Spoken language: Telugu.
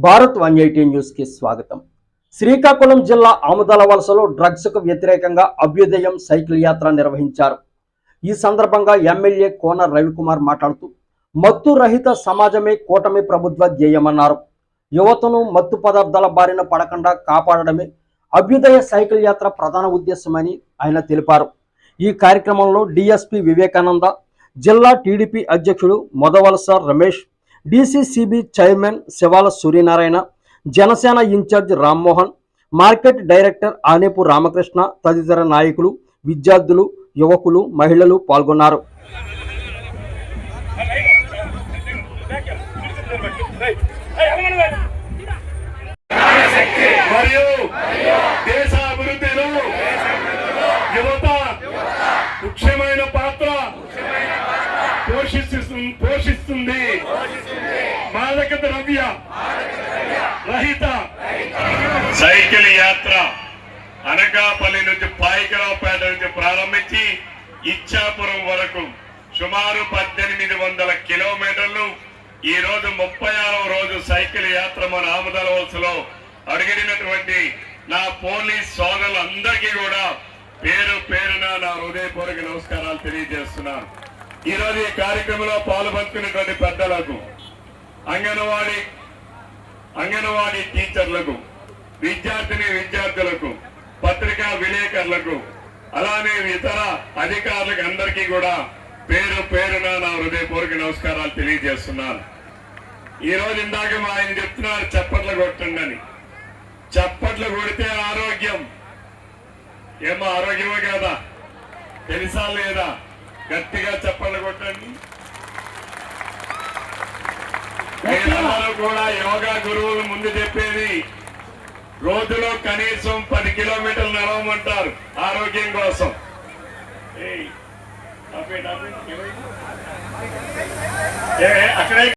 భారత్ 180 న్యూస్ కి స్వాగతం. శ్రీకాకుళం జిల్లా ఆముదాల వలసలో డ్రగ్స్ కు వ్యతిరేకంగా అభ్యుదయం సైకిల్ యాత్ర నిర్వహించారు. ఈ సందర్భంగా ఎమ్మెల్యే కోన రవికుమార్ మాట్లాడుతూ మత్తు రహిత సమాజమే కూటమి ప్రభుత్వ ధ్యేయమన్నారు. యువతను మత్తు పదార్థాల బారిన పడకుండా కాపాడడమే అభ్యుదయ సైకిల్ యాత్ర ప్రధాన ఉద్దేశమని ఆయన తెలిపారు. ఈ కార్యక్రమంలో డిఎస్పి వివేకానంద, జిల్లా టీడీపీ అధ్యక్షుడు Modavalasa Ramesh, DCCB chairman Sivala Suryanarayana, Janasena incharge Rammohan, market director Anepu Ramakrishna తదితర నాయకులు, విద్యార్థులు, యువకులు, మహిళలు పాల్గొన్నారు. ముఖ్యమైన పాత్ర పోషిస్తుంది. మాదక ద్రవ్య రహిత సైకిల్ యాత్ర అనకాపల్లి నుంచి పాయికరావుపేట నుంచి ప్రారంభించి ఇచ్చాపురం వరకు సుమారు 1800 కిలోమీటర్లు. ఈ రోజు 36వ రోజు సైకిల్ యాత్ర మన ఆముదాల వలసలో అడిగినటువంటి నా పోలీస్ సోదరులందరికీ కూడా పేరు పేరున నా హృదయపూర్వక నమస్కారాలు తెలియజేస్తున్నాను. ఈ రోజు ఈ కార్యక్రమంలో పాల్పంచుకున్నటువంటి పెద్దలకు, అంగన్వాడీ టీచర్లకు, విద్యార్థులకు, పత్రికా విలేకరులకు, అలానే ఇతర అధికారులకు అందరికీ కూడా పేరు పేరున నా హృదయపూర్వక నమస్కారాలు తెలియజేస్తున్నాను. ఈ రోజు ఇందాక ఆయన చెప్తున్నారు చప్పట్లు కొట్టండి అని. చప్పట్లు కొడితే ఆరోగ్యం. ఏమో ఆరోగ్యమే కదా, తెలుసా లేదా? గట్టిగా చప్పట్లు కొట్టండి. మీరందరూ కూడా యోగా గురువులు ముందు చెప్పేది రోజులో కనీసం 10 కిలోమీటర్లు నడవమంటారు ఆరోగ్యం కోసం. అక్కడే